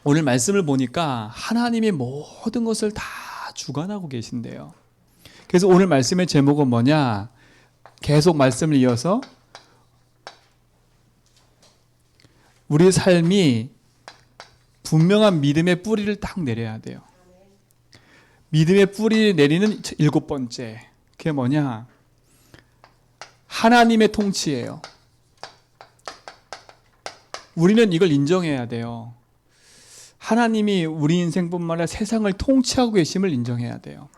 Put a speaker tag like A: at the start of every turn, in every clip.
A: 오늘 말씀을 보니까 하나님이 모든 것을 다 주관하고 계신데요. 그래서 오늘 말씀의 제목은 뭐냐? 계속 말씀을 이어서 우리 삶이 분명한 믿음의 뿌리를 딱 내려야 돼요. 믿음의 뿌리를 내리는 7번째, 그게 뭐냐? 하나님의 통치예요. 우리는 이걸 인정해야 돼요. 하나님이 우리 인생뿐만 아니라 세상을 통치하고 계심을 인정해야 돼요.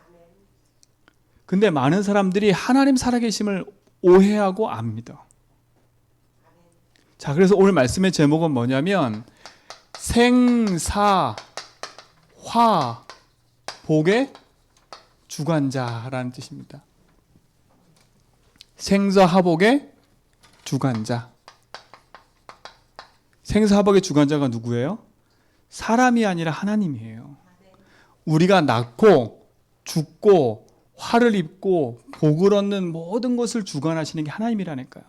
A: 근데 많은 사람들이 하나님 살아계심을 오해하고 안 믿어. 자, 그래서 오늘 말씀의 제목은 뭐냐면 생사 화 복의 주관자라는 뜻입니다. 생사화복의 주관자. 생사화복의 주관자가 누구예요? 사람이 아니라 하나님이에요. 우리가 낳고 죽고 화를 입고 복을 얻는 모든 것을 주관하시는 게 하나님이라니까요.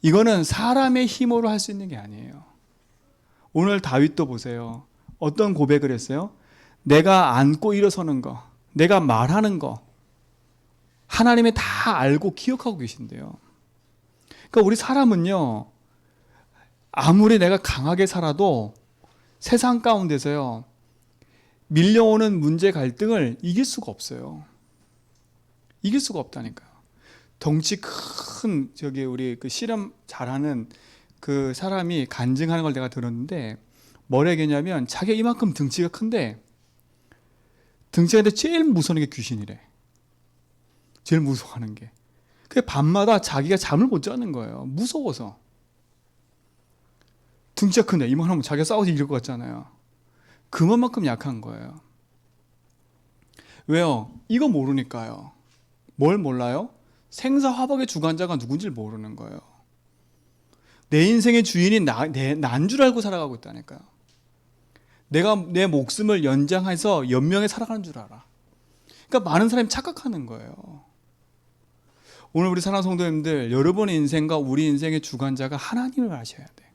A: 이거는 사람의 힘으로 할 수 있는 게 아니에요. 오늘 다윗도 보세요. 어떤 고백을 했어요? 내가 앉고 일어서는 거, 내가 말하는 거 하나님이 다 알고 기억하고 계신대요. 그러니까 우리 사람은요, 아무리 내가 강하게 살아도 세상 가운데서요, 밀려오는 문제 갈등을 이길 수가 없어요. 이길 수가 없다니까요. 덩치 큰 우리 그 실험 잘하는 그 사람이 간증하는 걸 내가 들었는데 뭐라 얘기냐면 자기가 이만큼 등치가 큰데 등치가 큰데 제일 무서운 게 귀신이래. 제일 무서워하는 게. 그 밤마다 자기가 잠을 못 자는 거예요. 무서워서. 등치가 큰데 이만하면 자기가 싸워서 이길 것 같잖아요. 그만큼 약한 거예요. 왜요? 이거 모르니까요. 뭘 몰라요? 생사화복의 주관자가 누군지를 모르는 거예요. 내 인생의 주인이 난 줄 알고 살아가고 있다니까요. 내가 내 목숨을 연장해서 연명해 살아가는 줄 알아. 그러니까 많은 사람이 착각하는 거예요. 오늘 우리 사랑하는 성도님들, 여러분의 인생과 우리 인생의 주관자가 하나님을 아셔야 돼.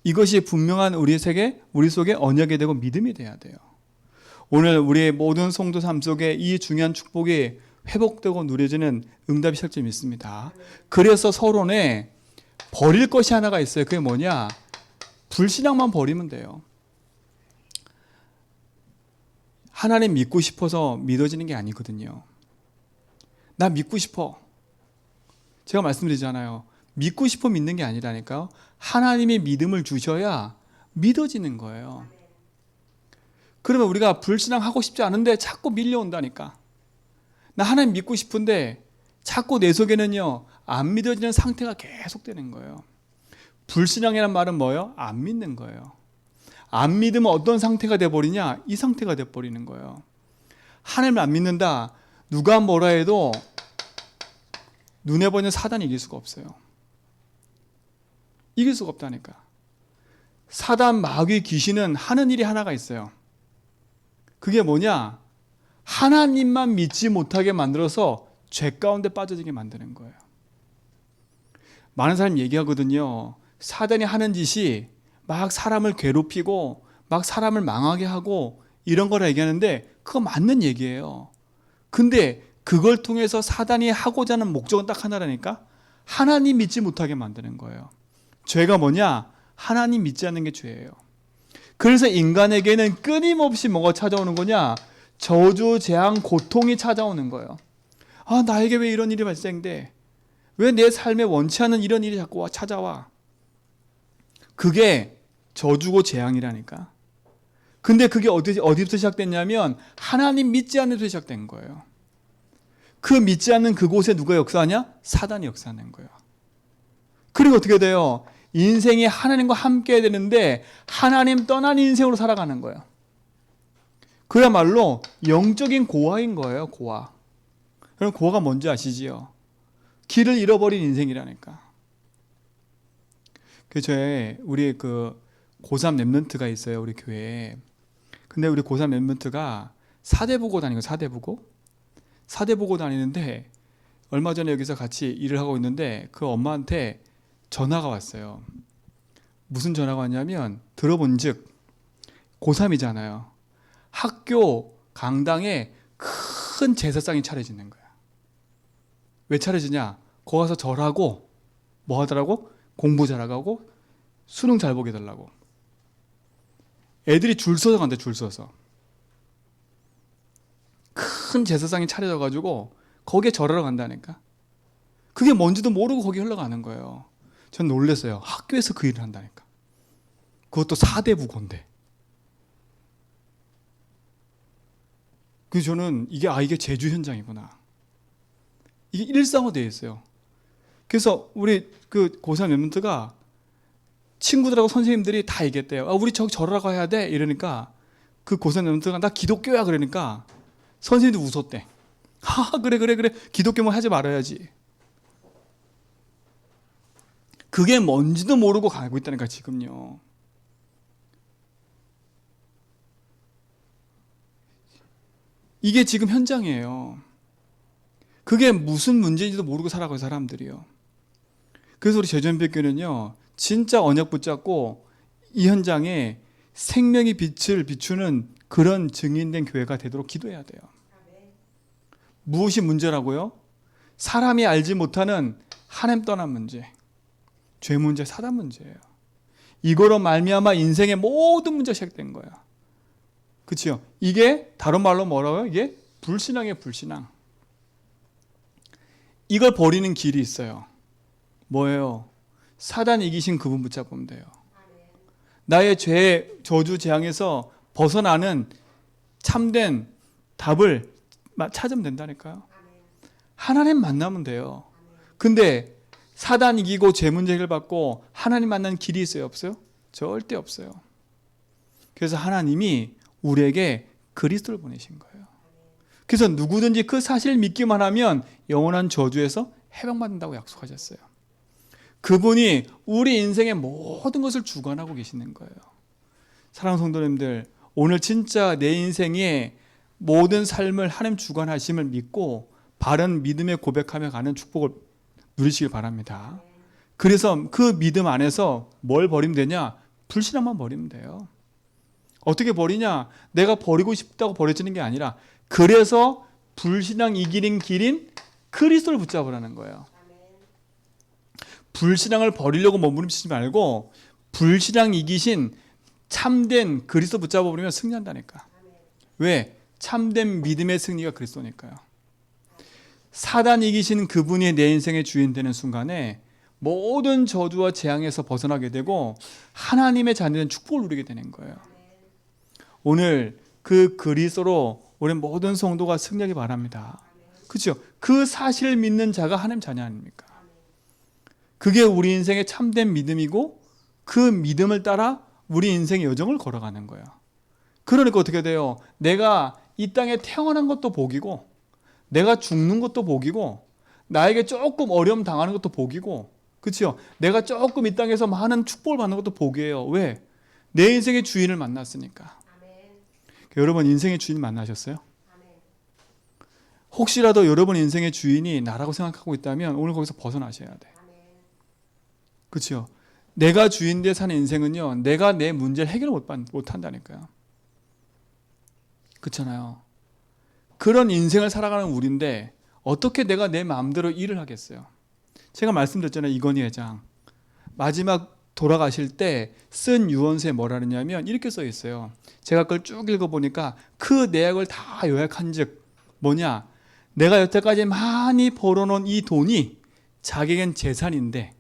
A: 이것이 분명한 우리 속에 언약이 되고 믿음이 돼야 돼요. 오늘 우리의 모든 성도 삶 속에 이 중요한 축복이 회복되고 누려지는 응답이 실제 믿습니다. 그래서 서론에 버릴 것이 하나가 있어요. 그게 뭐냐? 불신앙만 버리면 돼요. 하나님 믿고 싶어서 믿어지는 게 아니거든요. 나 믿고 싶어. 제가 말씀드리잖아요. 믿고 싶어 믿는 게 아니라니까요. 하나님이 믿음을 주셔야 믿어지는 거예요. 그러면 우리가 불신앙하고 싶지 않은데 자꾸 밀려온다니까. 나 하나님 믿고 싶은데 자꾸 내 속에는요, 안 믿어지는 상태가 계속되는 거예요. 불신앙이란 말은 뭐예요? 안 믿는 거예요. 안 믿으면 어떤 상태가 돼버리냐? 이 상태가 돼버리는 거예요. 하나님을 안 믿는다. 누가 뭐라 해도 눈에 보이는 사단이 이길 수가 없어요. 이길 수가 없다니까. 사단, 마귀, 귀신은 하는 일이 하나가 있어요. 그게 뭐냐? 하나님만 믿지 못하게 만들어서 죄 가운데 빠져들게 만드는 거예요. 많은 사람이 얘기하거든요. 사단이 하는 짓이 막 사람을 괴롭히고 막 사람을 망하게 하고 이런 거라 얘기하는데 그거 맞는 얘기예요. 근데 그걸 통해서 사단이 하고자 하는 목적은 딱 하나라니까? 하나님 믿지 못하게 만드는 거예요. 죄가 뭐냐? 하나님 믿지 않는 게 죄예요. 그래서 인간에게는 끊임없이 뭐가 찾아오는 거냐? 저주, 재앙, 고통이 찾아오는 거예요. 아, 나에게 왜 이런 일이 발생돼? 왜 내 삶에 원치 않는 이런 일이 자꾸 찾아와? 그게 저주고 재앙이라니까. 근데 그게 어디부터 시작됐냐면 하나님 믿지 않는 데서 시작된 거예요. 그 믿지 않는 그곳에 누가 역사하냐? 사단이 역사하는 거예요. 그리고 어떻게 돼요? 인생이 하나님과 함께 해야 되는데 하나님 떠난 인생으로 살아가는 거예요. 그야말로 영적인 고아인 거예요. 고아. 그럼 고아가 뭔지 아시지요? 길을 잃어버린 인생이라니까. 우리 고3 랩런트가 있어요. 우리 교회에. 근데 우리 고3 랩런트가 사대보고 다니고 사대보고 다니는데 얼마 전에 여기서 같이 일을 하고 있는데 그 엄마한테 전화가 왔어요. 무슨 전화가 왔냐면 들어본즉 고3이잖아요. 학교 강당에 큰 제사상이 차려지는 거야. 왜 차려지냐? 거기 가서 절하고 뭐 하더라고? 공부 잘하고 수능 잘 보게 해달라고. 애들이 줄 서서 간대. 줄 서서. 큰 제사상이 차려져가지고 거기에 절하러 간다니까. 그게 뭔지도 모르고 거기 흘러가는 거예요. 전 놀랐어요. 학교에서 그 일을 한다니까. 그것도 사대부고인데. 그래서 저는 이게 제주 현장이구나. 이게 일상화되어 있어요. 그래서 우리 그 고3 멤버들가 친구들하고 선생님들이 다 얘기했대요. 우리 저기 절하러 가야 돼. 이러니까 그 고3 멤버들가 나 기독교야. 그러니까 선생님도 웃었대. 그래. 기독교면 하지 말아야지. 그게 뭔지도 모르고 가고 있다니까 지금요. 이게 지금 현장이에요. 그게 무슨 문제인지도 모르고 살아가는 사람들이요. 그래서 우리 제주연빛교회는요, 진짜 언약 붙잡고 이 현장에 생명의 빛을 비추는 그런 증인된 교회가 되도록 기도해야 돼요. 무엇이 문제라고요? 사람이 알지 못하는 하나님 떠난 문제, 죄 문제, 사단 문제예요. 이거로 말미암아 인생의 모든 문제가 시작된 거예요. 그렇죠? 이게 다른 말로 뭐라고요? 이게 불신앙이에요. 불신앙. 이걸 버리는 길이 있어요. 뭐예요? 사단 이기신 그분 붙잡으면 돼요. 나의 죄, 저주, 재앙에서 벗어나는 참된 답을 찾으면 된다니까요. 하나님 만나면 돼요. 근데 사단 이기고 죄 문제 해결받고 하나님 만나는 길이 있어요? 없어요? 절대 없어요. 그래서 하나님이 우리에게 그리스도를 보내신 거예요. 그래서 누구든지 그 사실을 믿기만 하면 영원한 저주에서 해방받는다고 약속하셨어요. 그분이 우리 인생의 모든 것을 주관하고 계시는 거예요. 사랑하는 성도님들, 오늘 진짜 내 인생의 모든 삶을 하나님 주관하심을 믿고 바른 믿음의 고백하며 가는 축복을 누리시길 바랍니다. 그래서 그 믿음 안에서 뭘 버리면 되냐? 불신앙만 버리면 돼요. 어떻게 버리냐? 내가 버리고 싶다고 버려지는 게 아니라, 그래서 불신앙 이기는 길인 그리스도를 붙잡으라는 거예요. 불신앙을 버리려고 몸부림치지 말고 불신앙 이기신 참된 그리스도 붙잡아버리면 승리한다니까. 왜? 참된 믿음의 승리가 그리스도니까요. 사단 이기신 그분이 내 인생의 주인 되는 순간에 모든 저주와 재앙에서 벗어나게 되고 하나님의 자녀된 축복을 누리게 되는 거예요. 오늘 그 그리스도로 우리 모든 성도가 승리하기 바랍니다. 그렇죠? 그 사실을 믿는 자가 하나님 자녀 아닙니까? 그게 우리 인생의 참된 믿음이고 그 믿음을 따라 우리 인생의 여정을 걸어가는 거예요. 그러니까 어떻게 돼요? 내가 이 땅에 태어난 것도 복이고 내가 죽는 것도 복이고 나에게 조금 어려움 당하는 것도 복이고, 그렇죠? 내가 조금 이 땅에서 많은 축복을 받는 것도 복이에요. 왜? 내 인생의 주인을 만났으니까. 여러분 인생의 주인 만나셨어요? 혹시라도 여러분 인생의 주인이 나라고 생각하고 있다면 오늘 거기서 벗어나셔야 돼. 그렇죠? 내가 주인 돼 사는 인생은요, 내가 내 문제를 해결 못 한다니까요. 그렇잖아요. 그런 인생을 살아가는 우리인데 어떻게 내가 내 마음대로 일을 하겠어요? 제가 말씀드렸잖아요. 이건희 회장 마지막 돌아가실 때 쓴 유언서에 뭐라 그러냐면 이렇게 써 있어요. 제가 그걸 쭉 읽어보니까 그 내역을 다 요약한 즉 뭐냐, 내가 여태까지 많이 벌어놓은 이 돈이 자기에겐 재산인데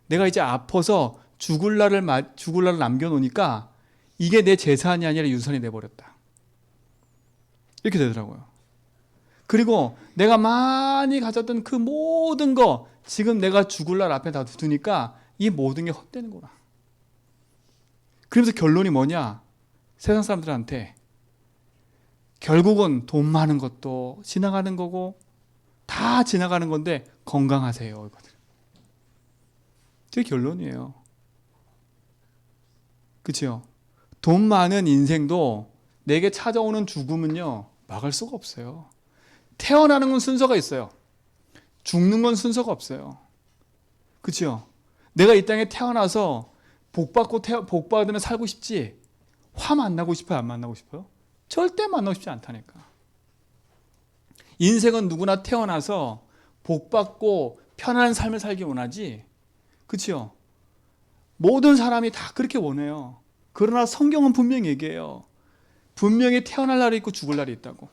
A: 내가 이제 아파서 죽을 날을 남겨놓으니까 이게 내 재산이 아니라 유산이 돼버렸다. 이렇게 되더라고요. 그리고 내가 많이 가졌던 그 모든 거 지금 내가 죽을 날 앞에 다 두니까 이 모든 게 헛되는구나. 그러면서 결론이 뭐냐? 세상 사람들한테 결국은 돈 많은 것도 지나가는 거고 다 지나가는 건데 건강하세요. 이거들. 그게 결론이에요. 그렇죠? 돈 많은 인생도 내게 찾아오는 죽음은요 막을 수가 없어요. 태어나는 건 순서가 있어요. 죽는 건 순서가 없어요. 그렇죠? 내가 이 땅에 태어나서 복 받으면 살고 싶지 화 만나고 싶어요? 안 만나고 싶어요? 절대 만나고 싶지 않다니까. 인생은 누구나 태어나서 복 받고 편안한 삶을 살기 원하지. 그렇죠? 모든 사람이 다 그렇게 원해요. 그러나 성경은 분명히 얘기해요. 분명히 태어날 날이 있고 죽을 날이 있다고.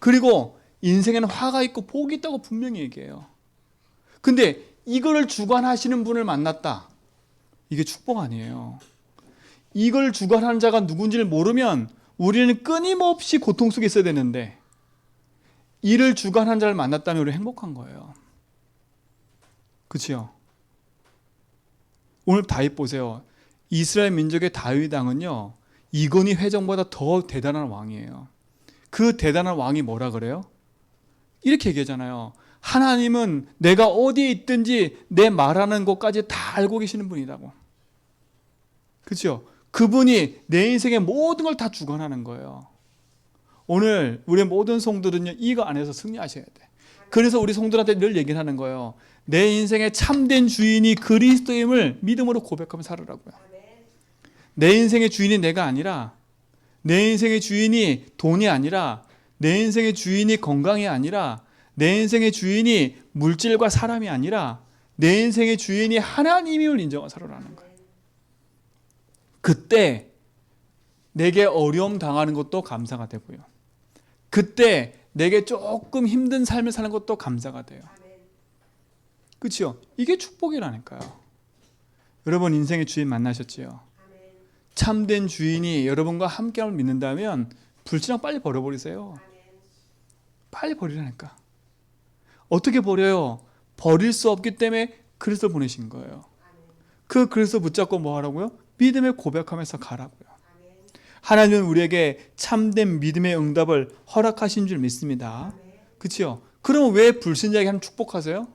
A: 그리고 인생에는 화가 있고 복이 있다고 분명히 얘기해요. 근데 이걸 주관하시는 분을 만났다. 이게 축복 아니에요. 이걸 주관하는 자가 누군지를 모르면 우리는 끊임없이 고통 속에 있어야 되는데 이를 주관하는 자를 만났다면 우리 행복한 거예요. 그렇죠? 오늘 다윗 보세요. 이스라엘 민족의 다윗 왕은요, 이건희 회장보다 더 대단한 왕이에요. 그 대단한 왕이 뭐라 그래요? 이렇게 얘기하잖아요. 하나님은 내가 어디에 있든지 내 말하는 것까지 다 알고 계시는 분이라고. 그렇죠? 그분이 내 인생의 모든 걸 다 주관하는 거예요. 오늘 우리 모든 성도들은요, 이거 안에서 승리하셔야 돼. 그래서 우리 성도들한테 늘 얘기를 하는 거예요. 내 인생의 참된 주인이 그리스도임을 믿음으로 고백하며 살으라고요. 내 인생의 주인이 내가 아니라, 내 인생의 주인이 돈이 아니라, 내 인생의 주인이 건강이 아니라, 내 인생의 주인이 물질과 사람이 아니라 내 인생의 주인이 하나님임을 인정하고 살아라는 거예요. 그때 내게 어려움 당하는 것도 감사가 되고요. 그때 내게 조금 힘든 삶을 사는 것도 감사가 돼요. 그렇죠? 이게 축복이라니까요. 여러분 인생의 주인 만나셨지요? 참된 주인이 여러분과 함께함을 믿는다면 불신앙 빨리 버려버리세요. 빨리 버리라니까. 어떻게 버려요? 버릴 수 없기 때문에 그리스도를 보내신 거예요. 그 그리스도 붙잡고 뭐 하라고요? 믿음의 고백하면서 가라고요. 하나님은 우리에게 참된 믿음의 응답을 허락하신 줄 믿습니다. 그렇죠? 그럼 왜 불신자에게 하나님 축복하세요?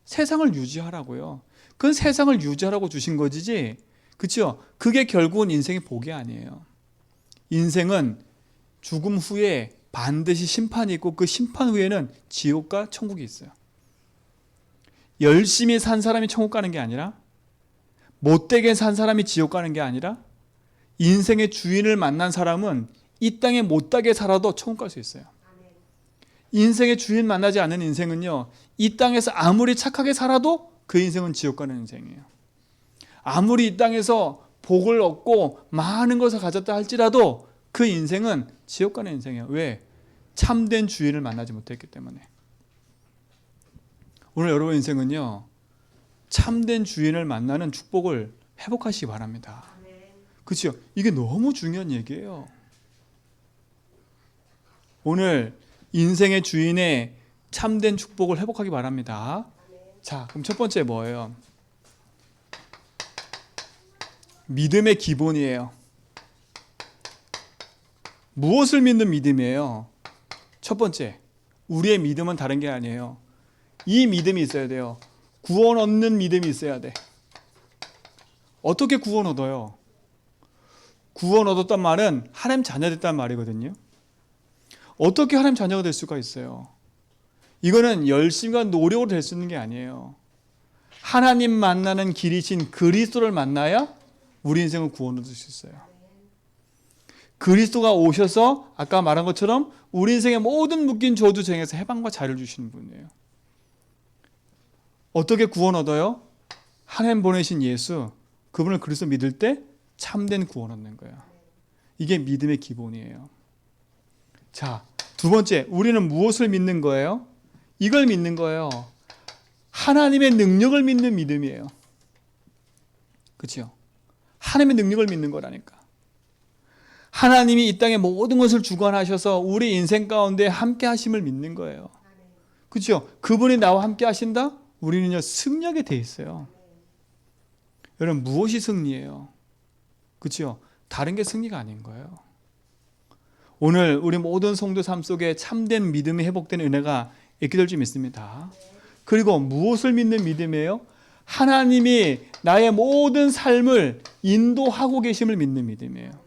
A: 세상을 유지하라고요. 그건 세상을 유지하라고 주신 거지. 그렇죠? 그게 결국은 인생의 복이 아니에요. 인생은 죽음 후에 반드시 심판이 있고 그 심판 후에는 지옥과 천국이 있어요. 열심히 산 사람이 천국 가는 게 아니라, 못되게 산 사람이 지옥 가는 게 아니라, 인생의 주인을 만난 사람은 이 땅에 못되게 살아도 천국 갈 수 있어요. 인생의 주인 만나지 않는 인생은요, 이 땅에서 아무리 착하게 살아도 그 인생은 지옥 가는 인생이에요. 아무리 이 땅에서 복을 얻고 많은 것을 가졌다 할지라도 그 인생은 지옥 가는 인생이에요. 왜? 참된 주인을 만나지 못했기 때문에. 오늘 여러분 인생은요, 참된 주인을 만나는 축복을 회복하시기 바랍니다. 그렇죠? 이게 너무 중요한 얘기예요. 오늘 인생의 주인의 참된 축복을 회복하기 바랍니다. 자, 그럼 첫 번째 뭐예요? 믿음의 기본이에요. 무엇을 믿는 믿음이에요? 첫 번째, 우리의 믿음은 다른 게 아니에요. 이 믿음이 있어야 돼요. 구원 얻는 믿음이 있어야 돼. 어떻게 구원 얻어요? 구원 얻었단 말은 하나님 자녀 됐단 말이거든요. 어떻게 하나님 자녀가 될 수가 있어요? 이거는 열심과 노력으로 될 수 있는 게 아니에요. 하나님 만나는 길이신 그리스도를 만나야 우리 인생을 구원 얻을 수 있어요. 그리스도가 오셔서 아까 말한 것처럼 우리 인생의 모든 묶인 저주쟁에서 해방과 자유를 주시는 분이에요. 어떻게 구원 얻어요? 하나님 보내신 예수, 그분을 그리스도 믿을 때 참된 구원 얻는 거예요. 이게 믿음의 기본이에요. 자, 두 번째, 우리는 무엇을 믿는 거예요? 이걸 믿는 거예요. 하나님의 능력을 믿는 믿음이에요. 그렇죠? 하나님의 능력을 믿는 거라니까. 하나님이 이 땅의 모든 것을 주관하셔서 우리 인생 가운데 함께 하심을 믿는 거예요. 그렇죠? 그분이 나와 함께 하신다? 우리는요, 승리하게 돼 있어요. 여러분, 무엇이 승리예요? 그렇죠? 다른 게 승리가 아닌 거예요. 오늘 우리 모든 성도 삶 속에 참된 믿음이 회복되는 은혜가 있게 될 줄 믿습니다. 그리고 무엇을 믿는 믿음이에요? 하나님이 나의 모든 삶을 인도하고 계심을 믿는 믿음이에요.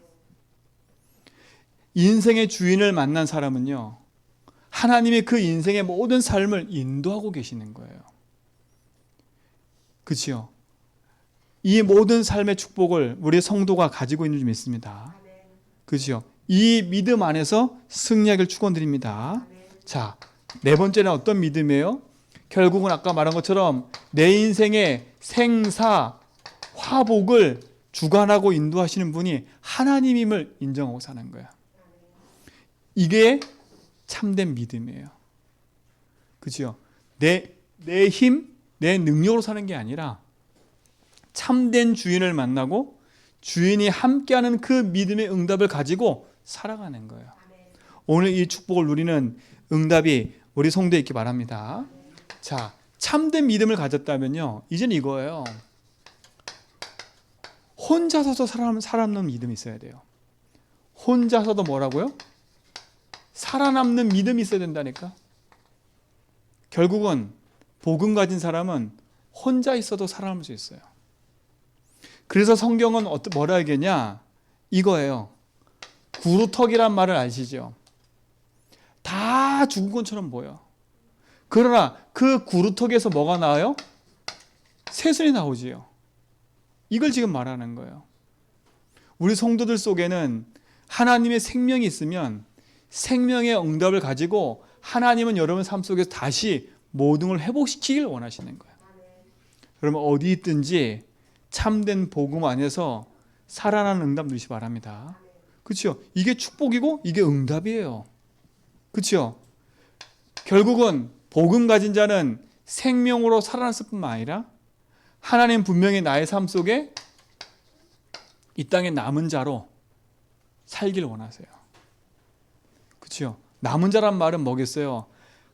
A: 인생의 주인을 만난 사람은요, 하나님이 그 인생의 모든 삶을 인도하고 계시는 거예요. 그렇죠? 이 모든 삶의 축복을 우리 성도가 가지고 있는 줄 믿습니다. 그죠? 이 믿음 안에서 승리하기를 축원드립니다. 자, 네 번째는 어떤 믿음이에요? 결국은 아까 말한 것처럼 내 인생의 생사, 화복을 주관하고 인도하시는 분이 하나님임을 인정하고 사는 거야. 이게 참된 믿음이에요. 그죠? 내 힘, 내 능력으로 사는 게 아니라 참된 주인을 만나고 주인이 함께하는 그 믿음의 응답을 가지고 살아가는 거예요. 오늘 이 축복을 누리는 응답이 우리 성도에 있기 바랍니다. 자, 참된 믿음을 가졌다면요, 이제는 이거예요. 혼자서도 살아남는 믿음이 있어야 돼요. 혼자서도 뭐라고요? 살아남는 믿음이 있어야 된다니까. 결국은 복음 가진 사람은 혼자 있어도 살아남을 수 있어요. 그래서 성경은 뭐라 하겠냐? 이거예요. 구루터기란 말을 아시죠? 다 죽은 것처럼 보여. 그러나 그 구루터기에서 뭐가 나와요? 새순이 나오지요. 이걸 지금 말하는 거예요. 우리 성도들 속에는 하나님의 생명이 있으면 생명의 응답을 가지고 하나님은 여러분 삶 속에서 다시 모든 걸 회복시키길 원하시는 거예요. 여러분 어디 있든지 참된 복음 안에서 살아나는 응답 누리시기 바랍니다. 그렇죠? 이게 축복이고 이게 응답이에요. 그렇죠? 결국은 복음 가진 자는 생명으로 살아났을 뿐만 아니라 하나님 분명히 나의 삶 속에 이 땅에 남은 자로 살길 원하세요. 그렇죠? 남은 자란 말은 뭐겠어요?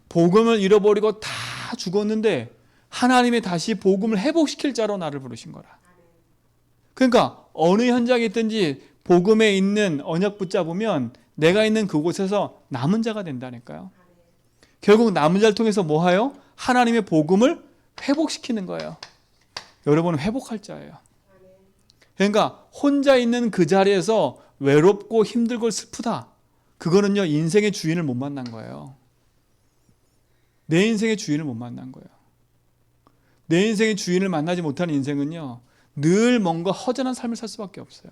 A: 복음을 잃어버리고 다 죽었는데 하나님이 다시 복음을 회복시킬 자로 나를 부르신 거라. 그러니까 어느 현장에 있든지 복음에 있는 언약 붙잡으면 내가 있는 그곳에서 남은 자가 된다니까요. 결국 남은 자를 통해서 뭐 하요? 하나님의 복음을 회복시키는 거예요. 여러분은 회복할 자예요. 그러니까 혼자 있는 그 자리에서 외롭고 힘들고 슬프다. 그거는요, 인생의 주인을 못 만난 거예요. 내 인생의 주인을 못 만난 거예요. 내 인생의 주인을 만나지 못하는 인생은요, 늘 뭔가 허전한 삶을 살 수밖에 없어요.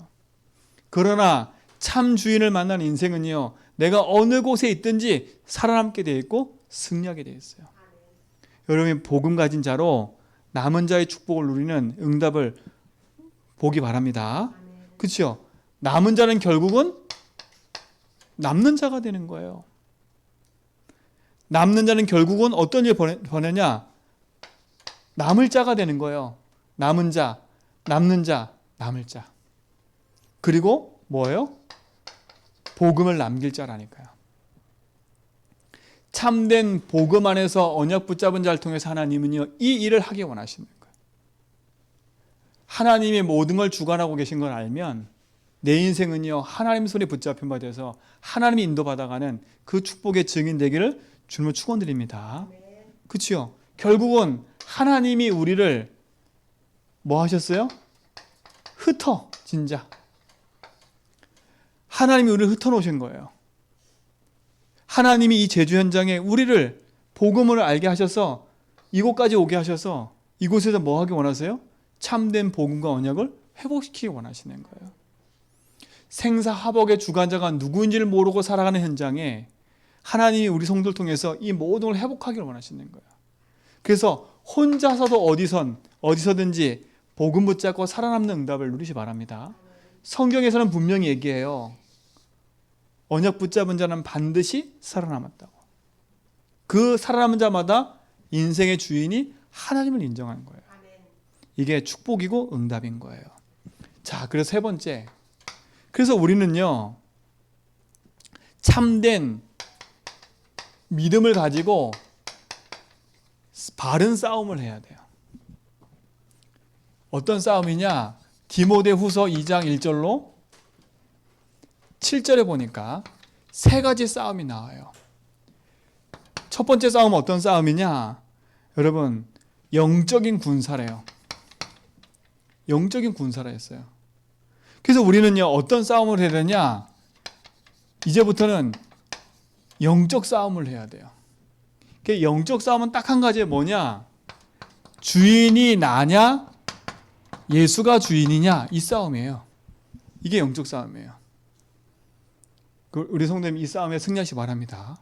A: 그러나 참 주인을 만난 인생은요, 내가 어느 곳에 있든지 살아남게 되어 있고 승리하게 되어 있어요. 여러분이 복음 가진 자로 남은 자의 축복을 누리는 응답을 보기 바랍니다. 그렇죠? 남은 자는 결국은 남는 자가 되는 거예요. 남는 자는 결국은 어떤 일을 보내냐? 남을 자가 되는 거예요. 남은 자, 남는 자, 남을 자. 그리고 뭐예요? 복음을 남길 자라니까요. 참된 복음 안에서 언약 붙잡은 자를 통해서 하나님은요, 이 일을 하기 원하시는 거예요. 하나님이 모든 걸 주관하고 계신 걸 알면 내 인생은요, 하나님 손에 붙잡힌 바 돼서 하나님이 인도받아가는 그 축복의 증인 되기를 주님을 축원드립니다. 그렇죠? 결국은 하나님이 우리를 뭐 하셨어요? 진짜. 하나님이 우리를 흩어놓으신 거예요. 하나님이 이 제주 현장에 우리를 복음을 알게 하셔서 이곳까지 오게 하셔서 이곳에서 뭐 하기 원하세요? 참된 복음과 언약을 회복시키기 원하시는 거예요. 생사화복의 주관자가 누구인지를 모르고 살아가는 현장에 하나님이 우리 성도를 통해서 이 모든 걸 회복하기를 원하시는 거예요. 그래서 혼자서도 어디서든지 복음 붙잡고 살아남는 응답을 누리시 바랍니다. 성경에서는 분명히 얘기해요. 언약 붙잡은 자는 반드시 살아남았다고. 그 살아남은 자마다 인생의 주인이 하나님을 인정하는 거예요. 이게 축복이고 응답인 거예요. 자, 그래서 세 번째. 그래서 우리는요, 참된 믿음을 가지고 바른 싸움을 해야 돼요. 어떤 싸움이냐? 디모데후서 2장 1절로 7절에 보니까 세 가지 싸움이 나와요. 첫 번째 싸움은 어떤 싸움이냐? 여러분, 영적인 군사래요. 영적인 군사라 했어요. 그래서 우리는요, 어떤 싸움을 해야 되냐? 이제부터는 영적 싸움을 해야 돼요. 영적 싸움은 딱 한 가지에 뭐냐? 주인이 나냐? 예수가 주인이냐, 이 싸움이에요. 이게 영적 싸움이에요. 우리 성도님 이 싸움에 승리하시기 바랍니다.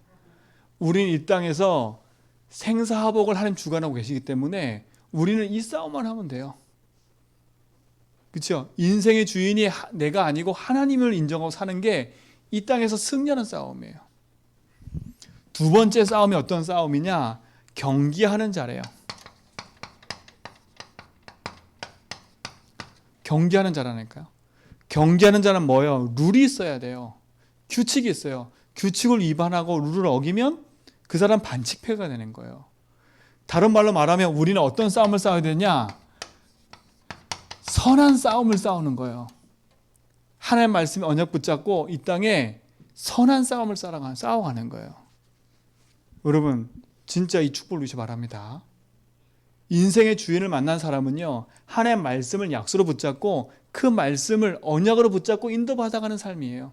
A: 우리는 이 땅에서 생사화복을 하나님 주관하고 계시기 때문에 우리는 이 싸움만 하면 돼요. 그렇죠? 인생의 주인이 내가 아니고 하나님을 인정하고 사는 게 이 땅에서 승리하는 싸움이에요. 두 번째 싸움이 어떤 싸움이냐? 경기하는 자래요. 경기하는 자라니까요. 경기하는 자는 뭐예요? 룰이 있어야 돼요. 규칙이 있어요. 규칙을 위반하고 룰을 어기면 그 사람 반칙패가 되는 거예요. 다른 말로 말하면 우리는 어떤 싸움을 싸워야 되냐? 선한 싸움을 싸우는 거예요. 하나님의 말씀에 언약 붙잡고 이 땅에 선한 싸움을 싸워가는 거예요. 여러분 진짜 이 축복을 누리시기 바랍니다. 인생의 주인을 만난 사람은요, 하나님의 말씀을 약수로 붙잡고 그 말씀을 언약으로 붙잡고 인도받아가는 삶이에요.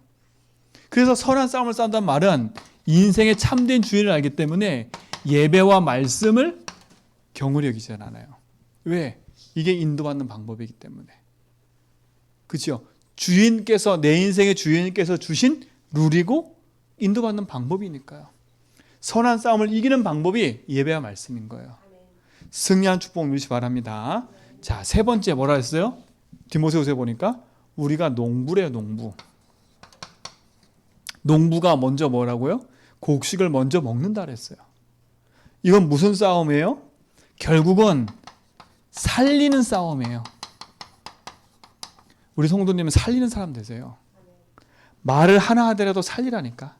A: 그래서 선한 싸움을 싸운다는 말은 인생의 참된 주인을 알기 때문에 예배와 말씀을 경홀히 여기지 않아요. 왜? 이게 인도받는 방법이기 때문에. 그렇죠? 주인께서, 내 인생의 주인께서 주신 룰이고 인도받는 방법이니까요. 선한 싸움을 이기는 방법이 예배와 말씀인 거예요. 승리한 축복 누리시기 바랍니다. 자, 세 번째 뭐라 했어요? 디모데후서에 보니까 우리가 농부래요. 농부. 농부가 먼저 뭐라고요? 곡식을 먼저 먹는다 그랬어요. 이건 무슨 싸움이에요? 결국은 살리는 싸움이에요. 우리 성도님은 살리는 사람 되세요. 말을 하나 하더라도 살리라니까.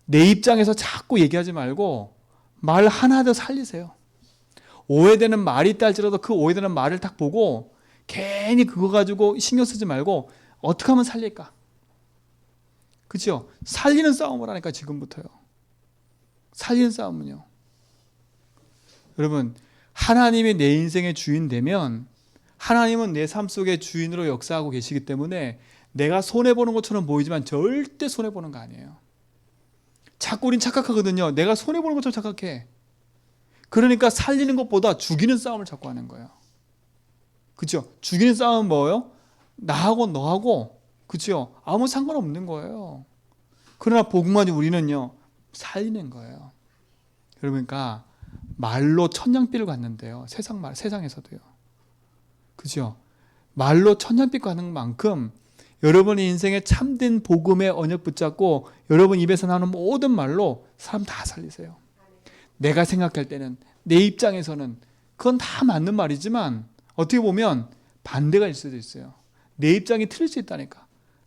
A: 내 입장에서 자꾸 얘기하지 말고 말 하나 하더라도 살리세요. 오해되는 말이 있다 할지라도 그 오해되는 말을 딱 보고 괜히 그거 가지고 신경 쓰지 말고 어떻게 하면 살릴까? 그렇죠? 살리는 싸움을 하니까 지금부터요. 살리는 싸움은요. 여러분, 하나님이 내 인생의 주인 되면 하나님은 내 삶 속의 주인으로 역사하고 계시기 때문에 내가 손해보는 것처럼 보이지만 절대 손해보는 거 아니에요. 자꾸 우린 착각하거든요. 내가 손해보는 것처럼 착각해. 그러니까 살리는 것보다 죽이는 싸움을 자꾸 하는 거예요. 그렇죠? 죽이는 싸움은 뭐예요? 나하고 너하고, 그렇죠? 아무 상관없는 거예요. 그러나 복음하지 우리는요, 살리는 거예요. 그러니까 말로 천냥빚을 갚는데요. 세상에서도요. 그죠? 말로 천냥빚 갚는 만큼 여러분의 인생에 참된 복음의 언약 붙잡고 여러분 입에서 나오는 모든 말로 사람 다 살리세요. 내가 생각할 때는, 내 입장에서는 그건 다 맞는 말이지만 어떻게 보면 반대가 있을 수도 있어요. 내 입장이 틀릴 수 있다니까.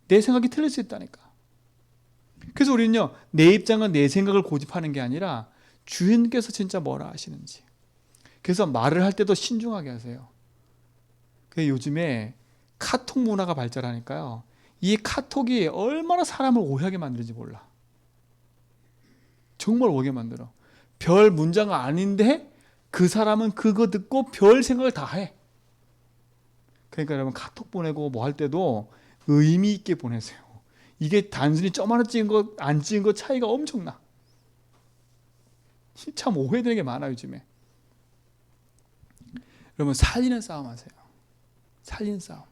A: 내 생각이 틀릴 수 있다니까. 그래서 우리는요, 내 입장은 내 생각을 고집하는 게 아니라 주인께서 진짜 뭐라 하시는지. 그래서 말을 할 때도 신중하게 하세요. 요즘에 카톡 문화가 발달하니까요, 이 카톡이 얼마나 사람을 오해하게 만드는지 몰라. 정말 오해하게 만들어. 별 문장 아닌데 그 사람은 그거 듣고 별 생각을 다 해. 그러니까 여러분, 카톡 보내고 뭐 할 때도 의미 있게 보내세요. 이게 단순히 점 하나 찍은 거 안 찍은 거 차이가 엄청나. 참 오해되는 게 많아요, 요즘에. 여러분, 살리는 싸움 하세요. 살리는 싸움.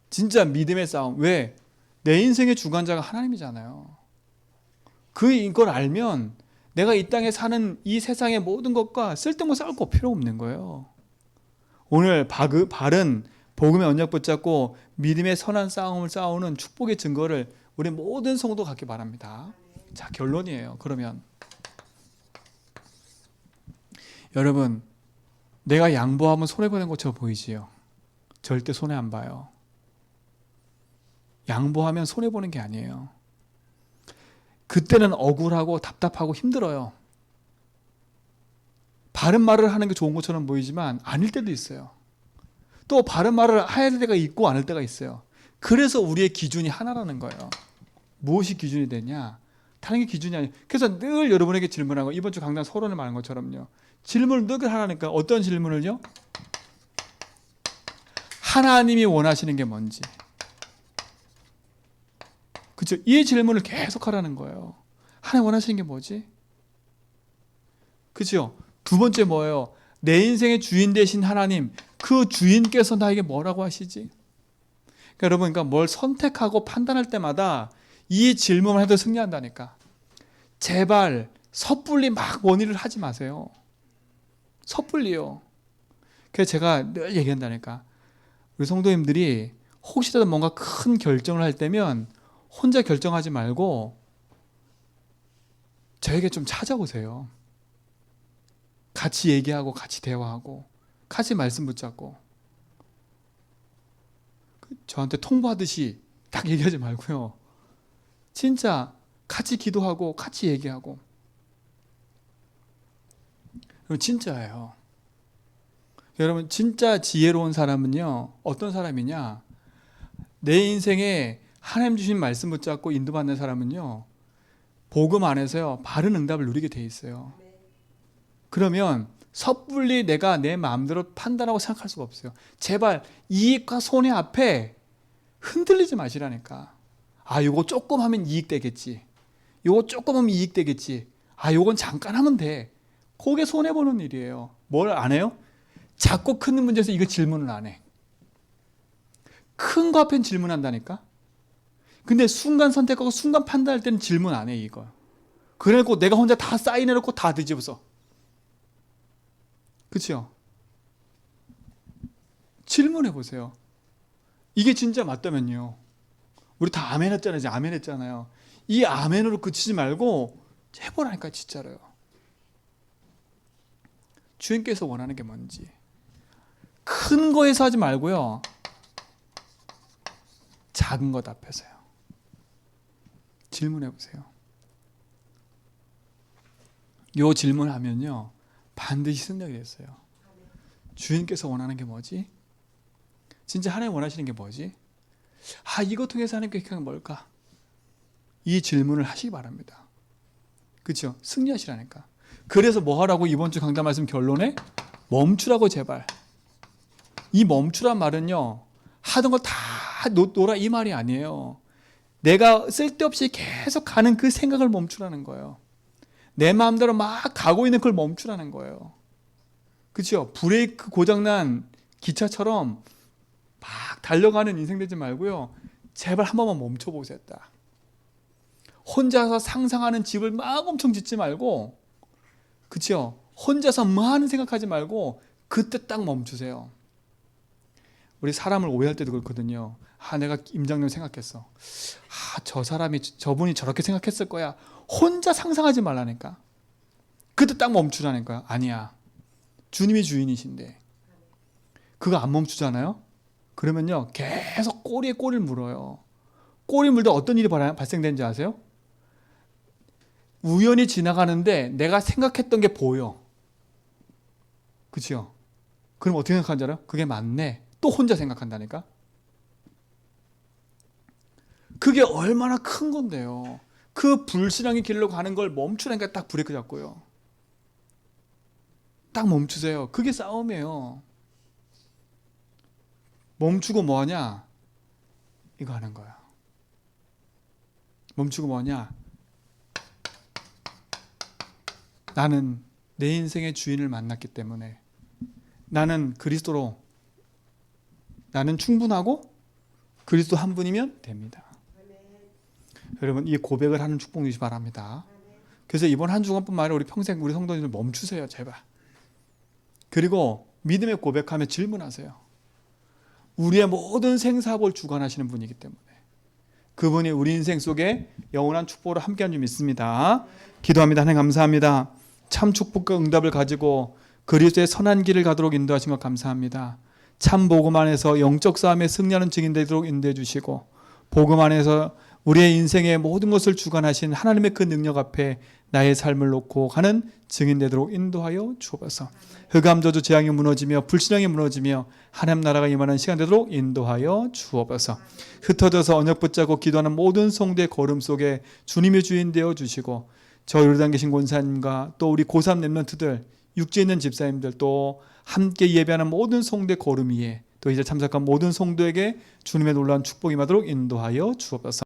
A: 진짜 믿음의 싸움. 왜? 내 인생의 주관자가 하나님이잖아요. 그걸 알면 내가 이 땅에 사는 이 세상의 모든 것과 쓸데없는 싸울 거 필요 없는 거예요. 오늘 바른 복음의 언약 붙잡고 믿음의 선한 싸움을 싸우는 축복의 증거를 우리 모든 성도 갖기 바랍니다. 자, 결론이에요. 그러면 여러분, 내가 양보하면 손해보는 것처럼 보이지요? 절대 손해 안 봐요. 양보하면 손해보는 게 아니에요. 그때는 억울하고 답답하고 힘들어요. 바른 말을 하는 게 좋은 것처럼 보이지만 아닐 때도 있어요. 또 바른 말을 해야 때가 있고 아닐 때가 있어요. 그래서 우리의 기준이 하나라는 거예요. 무엇이 기준이 되냐? 다른 게 기준이 아니에요. 그래서 늘 여러분에게 질문하고, 이번 주 강단 서론을 말한 것처럼요, 질문을 늘 하라니까. 어떤 질문을요? 하나님이 원하시는 게 뭔지. 그렇죠? 이 질문을 계속 하라는 거예요. 하나님 원하시는 게 뭐지? 그렇죠? 두 번째 뭐예요? 내 인생의 주인 되신 하나님, 그 주인께서 나에게 뭐라고 하시지? 그러니까 여러분, 그러니까 뭘 선택하고 판단할 때마다 이 질문을 해도 승리한다니까. 제발 섣불리 막 원의를 하지 마세요. 섣불리요. 그래서 제가 늘 얘기한다니까. 우리 성도님들이 혹시라도 뭔가 큰 결정을 할 때면 혼자 결정하지 말고 저에게 좀 찾아오세요. 같이 얘기하고 같이 대화하고 같이 말씀 붙잡고. 저한테 통보하듯이 딱 얘기하지 말고요. 진짜 같이 기도하고 같이 얘기하고. 진짜예요. 여러분, 진짜 지혜로운 사람은요, 어떤 사람이냐? 내 인생에 하나님 주신 말씀 붙잡고 인도받는 사람은요, 복음 안에서요, 바른 응답을 누리게 돼 있어요. 그러면 섣불리 내가 내 마음대로 판단하고 생각할 수가 없어요. 제발 이익과 손해 앞에 흔들리지 마시라니까. 아, 요거 조금 하면 이익 되겠지. 요거 조금 하면 이익 되겠지. 아, 요건 잠깐 하면 돼. 그게 손해 보는 일이에요. 뭘 안 해요? 작고 큰 문제에서 이거 질문을 안 해. 큰 거 앞엔 질문한다니까. 근데 순간 선택하고 순간 판단할 때는 질문 안 해, 이거. 그래놓고 내가 혼자 다 사인해놓고 다 뒤집어서. 그렇죠? 질문해 보세요. 이게 진짜 맞다면요. 우리 다 아멘 했잖아요. 이제 아멘 했잖아요. 이 아멘으로 그치지 말고 해보라니까, 진짜로요. 주인께서 원하는 게 뭔지. 큰 거에서 하지 말고요. 작은 것 앞에서요. 질문해 보세요. 요 질문하면요, 반드시 승리하게 됐어요. 주인께서 원하는 게 뭐지? 진짜 하나님 원하시는 게 뭐지? 아, 이거 통해서 하나님 계획한 게 뭘까? 이 질문을 하시기 바랍니다. 그렇죠? 승리하시라니까. 그래서 뭐 하라고 이번 주 강단 말씀 결론에? 멈추라고, 제발. 이 멈추란 말은요, 하던 거 다 놓라 이 말이 아니에요. 내가 쓸데없이 계속 가는 그 생각을 멈추라는 거예요. 내 마음대로 막 가고 있는 그걸 멈추라는 거예요. 그렇죠? 브레이크 고장난 기차처럼 막 달려가는 인생 되지 말고요. 제발 한 번만 멈춰보세요. 딱. 혼자서 상상하는 집을 막 엄청 짓지 말고, 그렇죠? 혼자서 많은 생각하지 말고 그때 딱 멈추세요. 우리 사람을 오해할 때도 그렇거든요. 아, 내가 임장님 생각했어. 아, 저분이 저렇게 생각했을 거야. 혼자 상상하지 말라니까. 그때 딱 멈추라니까요. 아니야. 주님이 주인이신데. 그거 안 멈추잖아요. 그러면요, 계속 꼬리에 꼬리를 물어요. 꼬리 물다 어떤 일이 발생되는지 아세요? 우연히 지나가는데 내가 생각했던 게 보여. 그렇죠? 그럼 어떻게 생각하는지 알아요? 그게 맞네. 또 혼자 생각한다니까. 그게 얼마나 큰 건데요. 그 불신앙의 길로 가는 걸 멈추라니까. 딱 브레이크 잡고요. 딱 멈추세요. 그게 싸움이에요. 멈추고 뭐하냐? 이거 하는 거야. 멈추고 뭐하냐? 나는 내 인생의 주인을 만났기 때문에 나는 그리스도로, 나는 충분하고 그리스도 한 분이면 됩니다. 여러분, 이 고백을 하는 축복 주시기 바랍니다. 그래서 이번 한 주간뿐만 아니라 우리 평생 우리 성도님들 멈추세요, 제발. 그리고 믿음의 고백하며 질문하세요. 우리의 모든 생사복을 주관하시는 분이기 때문에 그분이 우리 인생 속에 영원한 축복으로 함께한 줄 믿습니다. 기도합니다. 하나님 감사합니다. 참 축복과 응답을 가지고 그리스도의 선한 길을 가도록 인도하신 것 감사합니다. 참 복음 안에서 영적 싸움에 승리하는 증인 되도록 인도해 주시고, 복음 안에서 우리의 인생의 모든 것을 주관하신 하나님의 그 능력 앞에 나의 삶을 놓고 가는 증인 되도록 인도하여 주옵소서. 흑암 저주 재앙이 무너지며 불신앙이 무너지며 하나님 나라가 임하는 시간 되도록 인도하여 주옵소서. 흩어져서 언약 붙잡고 기도하는 모든 성도의 걸음 속에 주님의 주인 되어 주시고, 저 요르단 계신 권사님과 또 우리 고3 랩런트들, 육지에 있는 집사님들, 또 함께 예배하는 모든 성도의 걸음 위에 또 이제 참석한 모든 성도에게 주님의 놀라운 축복이 임하도록 인도하여 주옵소서.